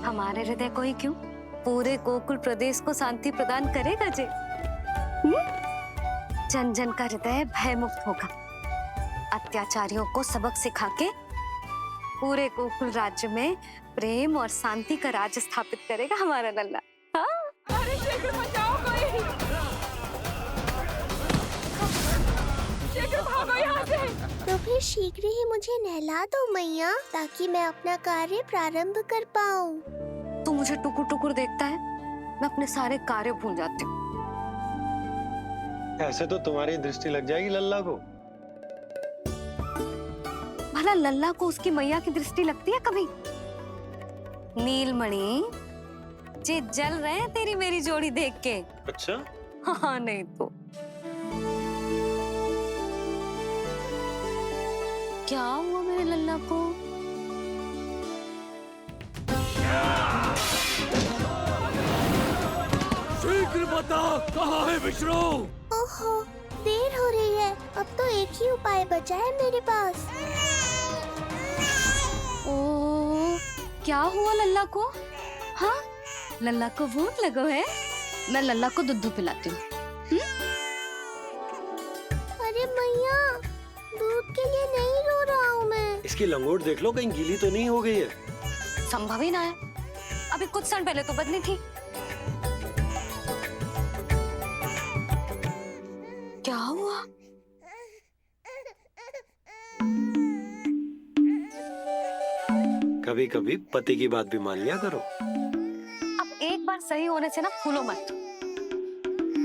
हमारे हृदय को ही क्यों, पूरे गोकुल प्रदेश को शांति प्रदान करेगा जे। जन जन का हृदय भयमुक्त होगा। अत्याचारियों को सबक सिखा के पूरे गोकुल राज्य में प्रेम और शांति का राज स्थापित करेगा हमारा लल्ला। हाँ? अरे शेखर बचाओ कोई, शेखर भागो यहाँ से। तो फिर शीघ्र ही मुझे नहला दो मैया, ताकि मैं अपना कार्य प्रारंभ कर पाऊँ। तू मुझे टुकुर टुकुर देखता है, मैं अपने सारे कार्य भूल जाती हूँ। ऐसे तो तुम्हारी दृष्टि लग जाएगी लल्ला को। भला लल्ला को उसकी मैया की दृष्टि लगती है कभी? नीलमणि जे जल रहे हैं तेरी मेरी जोड़ी देख के। अच्छा? हाँ नहीं तो क्या हुआ मेरे लल्ला को? शीघ्र बता, कहाँ है विष्णु? ओहो, देर हो रही है। अब तो एक ही उपाय बचा है मेरे पास। ओ, क्या हुआ लल्ला को? हाँ, लल्ला को भूख लगो है? मैं लल्ला को दूध पिलाती हूँ। अरे मैया, दूध के लिए नहीं रो रहा हूँ मैं। इसकी लंगोट देख लो, कहीं गीली तो नहीं हो गई है। संभव ही ना है, अभी कुछ क्षण पहले तो बदली थी। क्या हुआ? कभी कभी पति की बात भी मान लिया करो। अब एक बार सही होने से ना फूलो मत।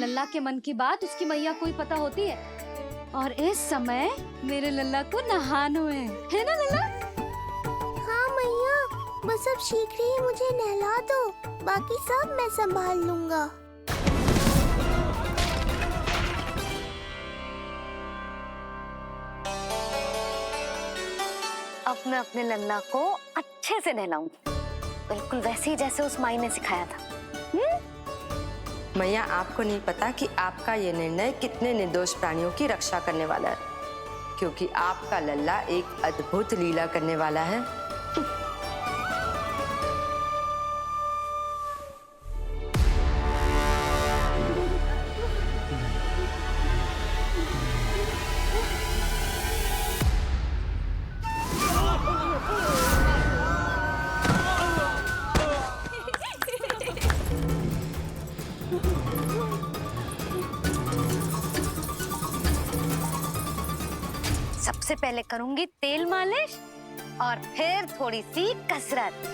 लल्ला के मन की बात उसकी मैया को ही पता होती है, और इस समय मेरे लल्ला को नहानो है ना लल्ला? हाँ मैया, बस अब शीघ्र ही मुझे नहला दो, बाकी सब मैं संभाल लूंगा। अब मैं अपने लल्ला को अच्छे से नहलाऊंगी, बिल्कुल वैसे ही जैसे उस माई ने सिखाया था। मैया, आपको नहीं पता कि आपका ये निर्णय कितने निर्दोष प्राणियों की रक्षा करने वाला है, क्योंकि आपका लल्ला एक अद्भुत लीला करने वाला है। सबसे पहले करूंगी तेल मालिश और फिर थोड़ी सी कसरत।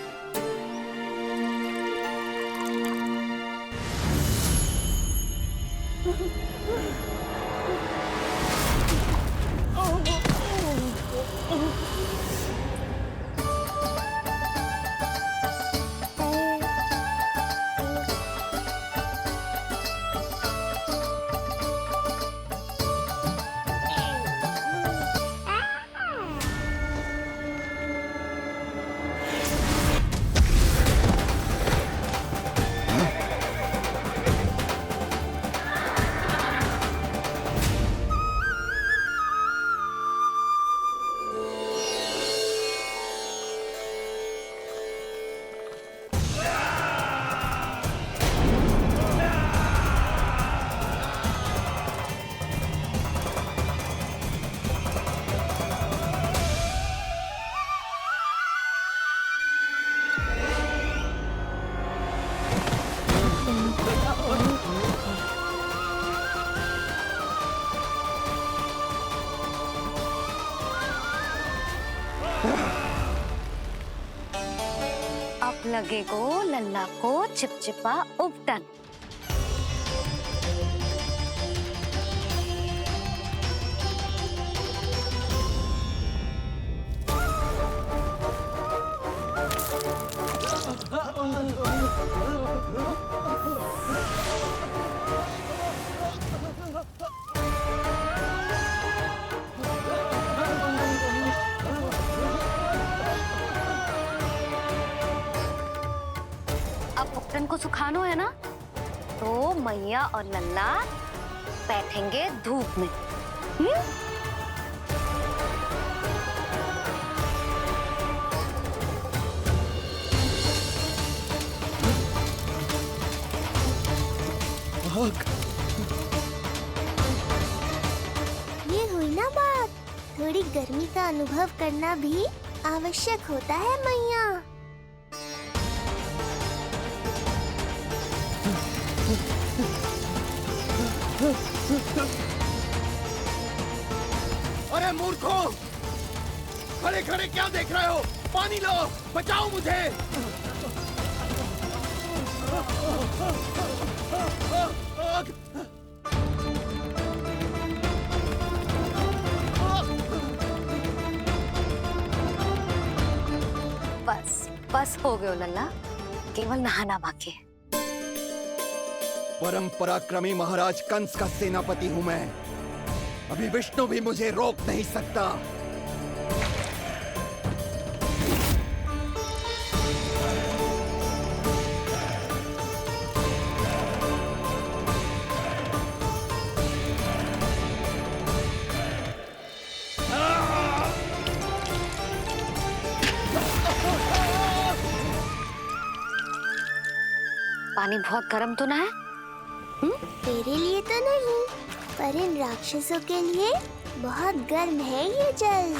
अब लगेगो लल्ला को चिपचिपा उपटन। अब उपटन को सुखानो है ना, तो मैया और लल्ला बैठेंगे धूप में। ये हुई ना बात। थोड़ी गर्मी का अनुभव करना भी आवश्यक होता है मैया। अरे मूर्खों, खड़े खड़े क्या देख रहे हो? पानी लो, बचाओ मुझे। बस बस हो गयो लल्ला, केवल नहाना बाकी है। परम पराक्रमी महाराज कंस का सेनापति हूं मैं। अभी विष्णु भी मुझे रोक नहीं सकता। पानी बहुत गर्म तो ना है? तेरे लिए तो नहीं, पर इन राक्षसों के लिए बहुत गर्म है ये जल।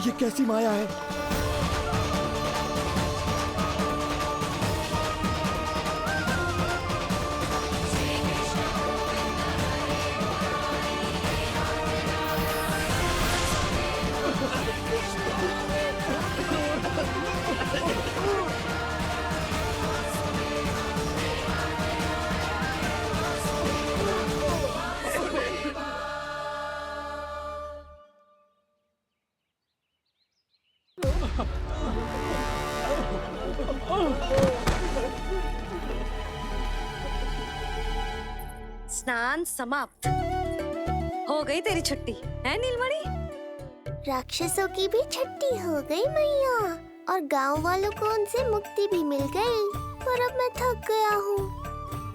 ये कैसी माया है? स्नान समाप्त। हो गई तेरी छुट्टी है नीलमणि? राक्षसों की भी छुट्टी हो गई मैया, और गांव वालों को उनसे मुक्ति भी मिल गई। पर अब मैं थक गया हूँ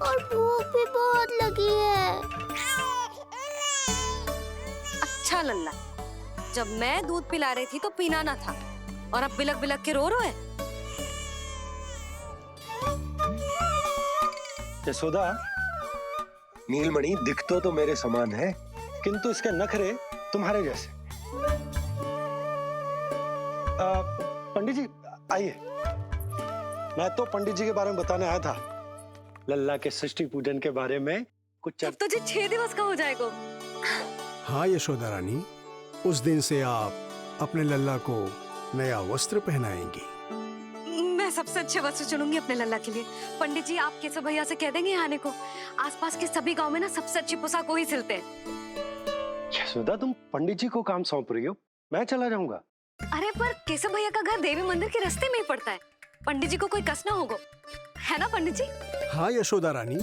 और भूख भी बहुत लगी है। अच्छा लल्ला, जब मैं दूध पिला रही थी तो पीना ना था, और अब बिलक बिलक के रो है। यशोदा, नीलमणि दिखतो तो मेरे समान है, किंतु इसके नखरे तुम्हारे जैसे। पंडित जी आइए। मैं तो पंडित जी के बारे में बताने आया था, लल्ला के सृष्टि पूजन के बारे में कुछ। अब तो जी 6 दिवस का हो जाएगा। हाँ यशोदा रानी, उस दिन से आप अपने लल्ला को नया वस्त्र पहनाएंगी। मैं सबसे अच्छे वस्त्र चुनूंगी अपने लल्ला के लिए। पंडित जी, आप केशव भैया से कह देंगे आने को। आसपास के सभी गांव में ना सबसे अच्छी पोशाक वही सिलते हैं। यशोदा, तुम पंडित जी को काम सौंप रही हो, मैं चला जाऊंगा। अरे पर केशव भैया का घर देवी मंदिर के रास्ते में ही पड़ता है, पंडित जी को कोई कष्ट ना होगा, है ना पंडित जी? हाँ यशोदा रानी,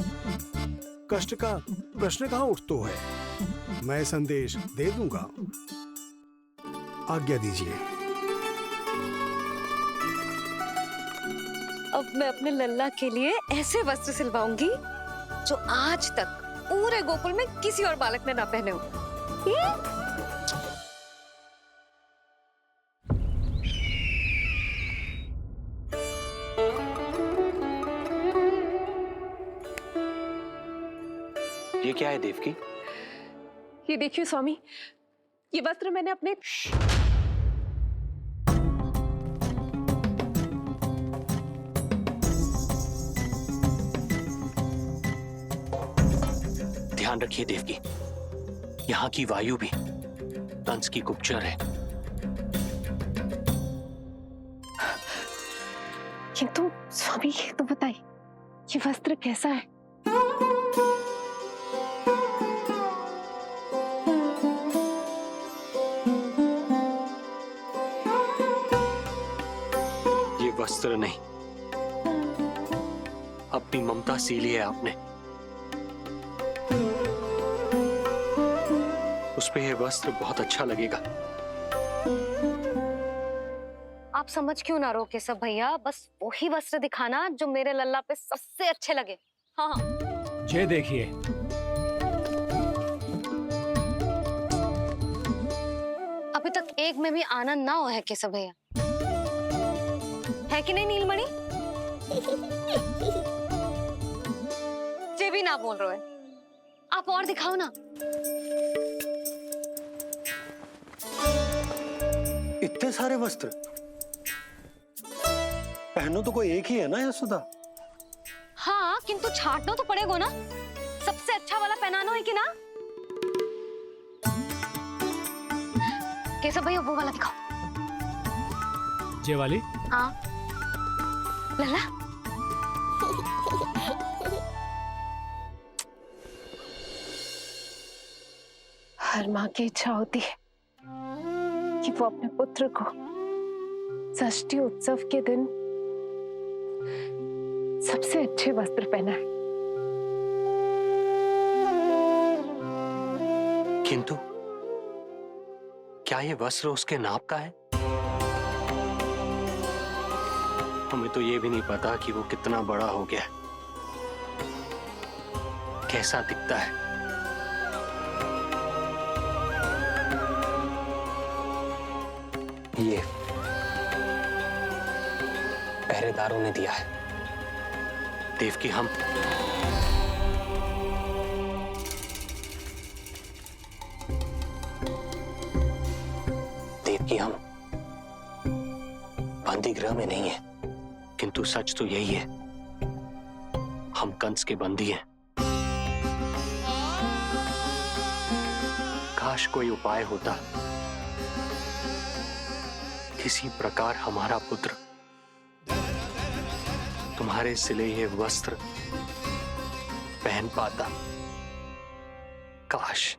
कष्ट का प्रश्न कहाँ उठतो है। मैं संदेश दे दूंगा। आज्ञा दीजिए। अब मैं अपने लल्ला के लिए ऐसे वस्त्र सिलवाऊंगी जो आज तक पूरे गोकुल में किसी और बालक ने ना पहने हो। ये क्या है देवकी? ये देखिए स्वामी, ये वस्त्र मैंने अपने ध्यान रखिए देवकी, यहाँ की वायु भी कंस की गुप्तचर है। किंतु स्वामी ये तो बताइए, ये वस्त्र कैसा है? ये वस्त्र नहीं, अपनी ममता सी ली है आपने। उस पे ये वस्त्र बहुत अच्छा लगेगा। आप समझ क्यों ना रहो केशव भैया, बस वही वस्त्र दिखाना जो मेरे लल्ला पे सबसे अच्छे लगे। हाँ ये देखिए, अभी तक एक में भी आनंद ना हो है केशव भैया, है कि नहीं नीलमणि? ये भी ना बोल रहे हो, आप और दिखाओ ना। इतने सारे वस्त्र पहनो तो कोई एक ही है ना यशोदा? हाँ, किंतु छांटना तो पड़ेगा ना, सबसे अच्छा वाला पहनाना है कि ना? केशव भैया वो वाला दिखाओ। ये वाली? हाँ लल्ला, हर माँ की इच्छा होती है कि वो अपने पुत्र को षष्ठी उत्सव के दिन सबसे अच्छे वस्त्र पहनाए। किंतु क्या ये वस्त्र उसके नाप का है? हमें तो ये भी नहीं पता कि वो कितना बड़ा हो गया, कैसा दिखता है। ये पहरेदारों ने दिया है। देवकी, हम बंदी गृह में नहीं है, किंतु सच तो यही है, हम कंस के बंदी हैं। काश कोई उपाय होता, किसी प्रकार हमारा पुत्र तुम्हारे सिले ये वस्त्र पहन पाता। काश।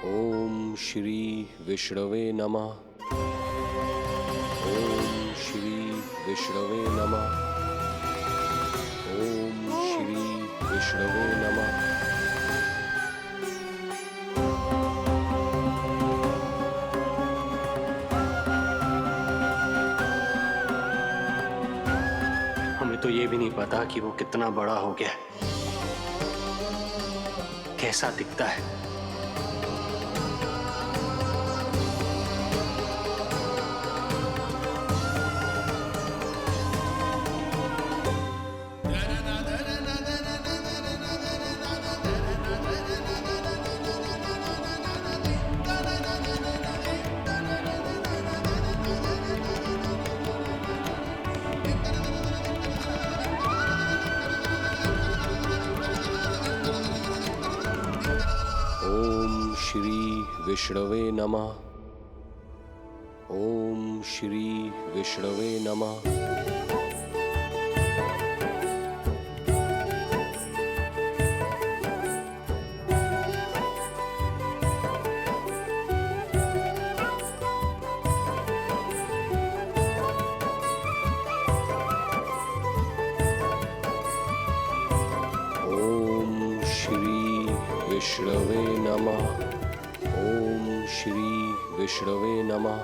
ओम श्री विष्णवे नमः। ओम श्री विष्णवे नमः। ओम श्री विष्णवे नमः। हमें तो ये भी नहीं पता कि वो कितना बड़ा हो गया, कैसा दिखता है। ओम श्री विष्णवे नमः। ओम श्री विष्णवे नमः। ओम श्री विष्णवे नमः। ओम श्री विष्णवे नमः।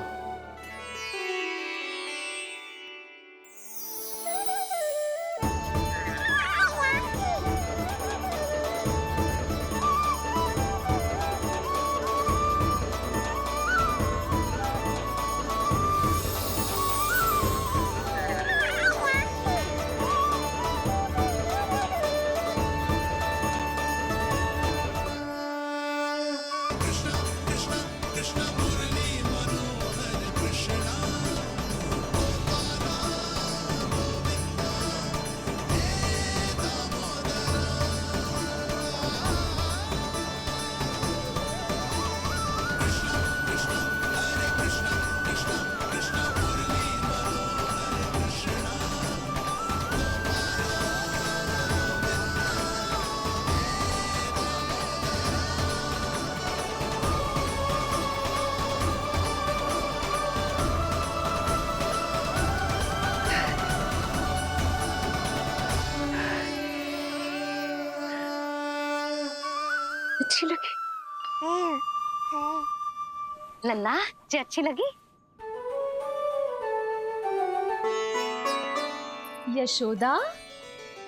लल्ला जी अच्छी लगी? यशोदा,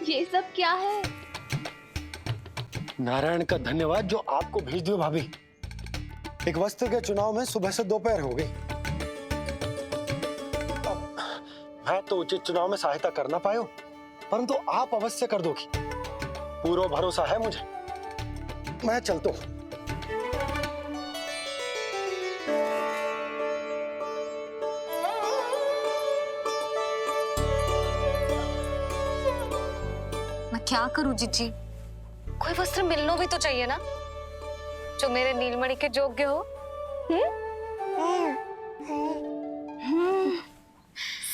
ये सब क्या है? नारायण का धन्यवाद जो आपको भेज दियो भाभी। एक वस्त्र के चुनाव में सुबह से दोपहर हो गई। अब मैं तो उचित चुनाव में सहायता कर ना पायो, परंतु आप अवश्य कर दोगी, पूरा भरोसा है मुझे। मैं चलता हूं। मैं क्या करूं जीजी? कोई वस्त्र मिलना भी तो चाहिए ना, जो मेरे नीलमणि के योग्य हो।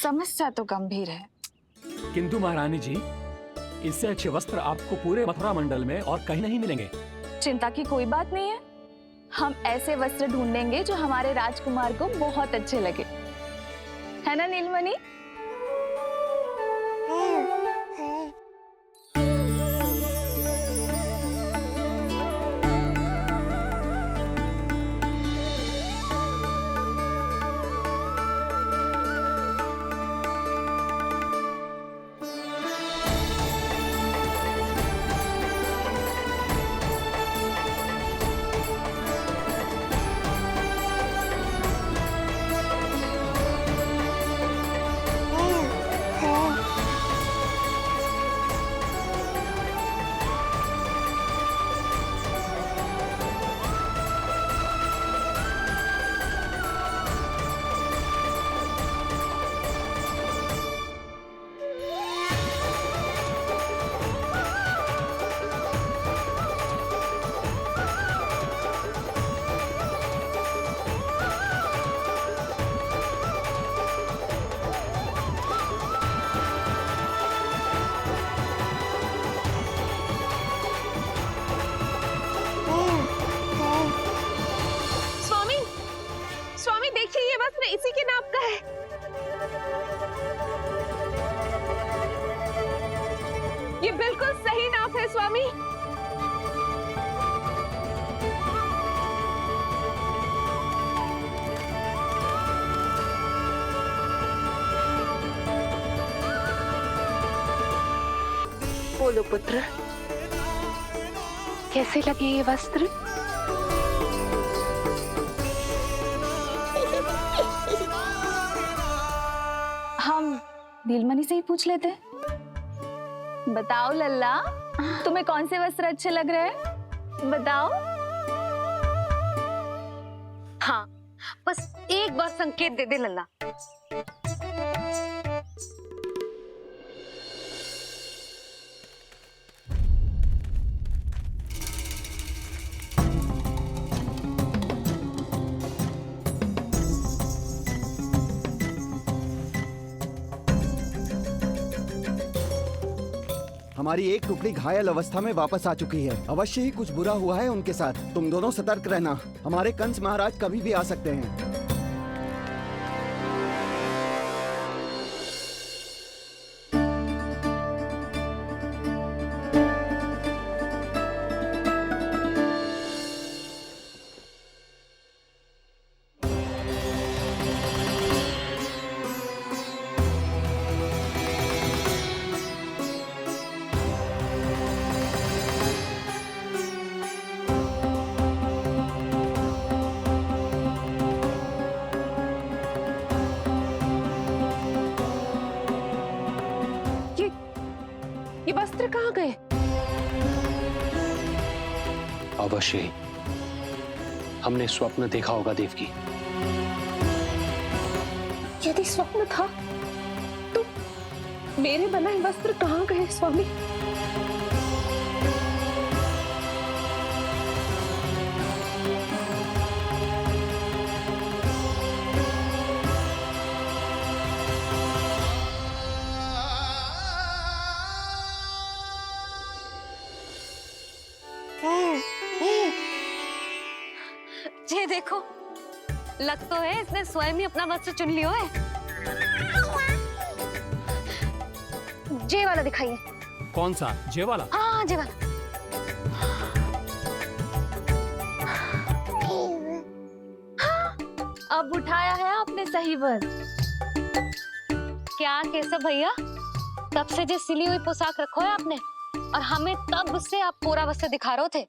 समस्या तो गंभीर है। किंतु महारानी जी, इससे अच्छे वस्त्र आपको पूरे मथुरा मंडल में और कहीं नहीं मिलेंगे। चिंता की कोई बात नहीं है, हम ऐसे वस्त्र ढूंढेंगे जो हमारे राजकुमार को बहुत अच्छे लगे, है ना नीलमणि? इसी के नाप का है। ये बिल्कुल सही नाप है स्वामी। बोलो पुत्र, कैसे लगे ये वस्त्र? हम नीलमणि से ही पूछ लेते हैं। बताओ लल्ला, तुम्हें कौन से वस्त्र अच्छे लग रहे हैं? बताओ। हाँ, बस एक बार संकेत दे दे लल्ला। हमारी एक टुकड़ी घायल अवस्था में वापस आ चुकी है। अवश्य ही कुछ बुरा हुआ है उनके साथ। तुम दोनों सतर्क रहना, हमारे कंस महाराज कभी भी आ सकते हैं। ये वस्त्र कहाँ गए? अवश्य ही हमने स्वप्न देखा होगा देवकी। यदि स्वप्न था तो मेरे बनाए वस्त्र कहाँ गए स्वामी? ये देखो, लग तो है इसने स्वयं ही अपना वस्त्र चुन लियो है। जे वाला दिखाइए। कौन सा? जे वाला? हाँ, जे वाला। हाँ, अब उठाया है आपने सही वक्त। क्या केशव भैया, तब से जो सिली हुई पोशाक रखो है आपने, और हमें तब से आप पूरा वस्त्र दिखा रहे थे।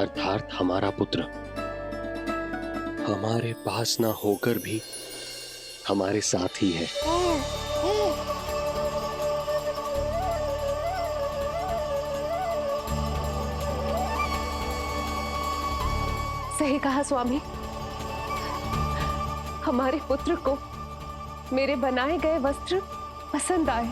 अर्थात हमारा पुत्र हमारे पास ना होकर भी हमारे साथ ही है। सही कहा स्वामी, हमारे पुत्र को मेरे बनाए गए वस्त्र पसंद आए।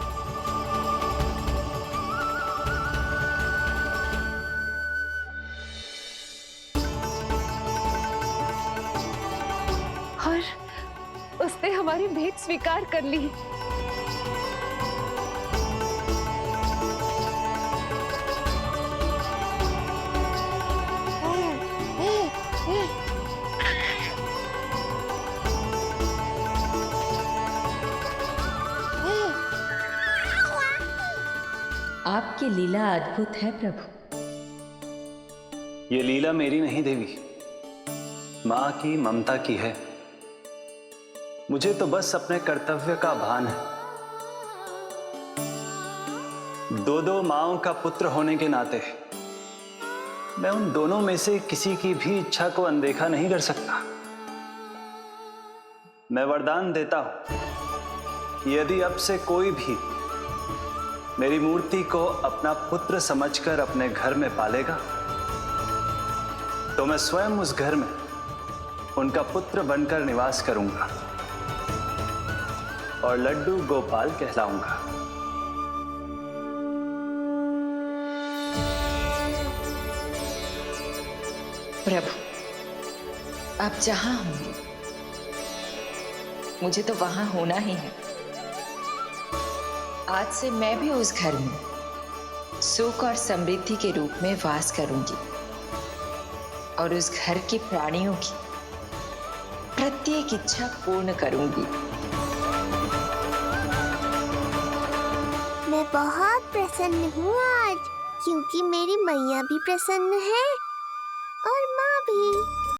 और उसने हमारी भेंट स्वीकार कर ली। आपकी लीला अद्भुत है प्रभु। ये लीला मेरी नहीं देवी, मां की ममता की है। मुझे तो बस अपने कर्तव्य का भान है। दो माओं का पुत्र होने के नाते मैं उन दोनों में से किसी की भी इच्छा को अनदेखा नहीं कर सकता। मैं वरदान देता हूं कि यदि अब से कोई भी मेरी मूर्ति को अपना पुत्र समझकर अपने घर में पालेगा, तो मैं स्वयं उस घर में उनका पुत्र बनकर निवास करूंगा और लड्डू गोपाल कहलाऊंगा। प्रभु, आप जहां होंगे मुझे तो वहां होना ही है। आज से मैं भी उस घर में सुख और समृद्धि के रूप में वास करूंगी और उस घर के प्राणियों की प्रत्येक इच्छा पूर्ण करूंगी। मैं बहुत प्रसन्न हूँ आज, क्योंकि मेरी मैया भी प्रसन्न है और माँ भी।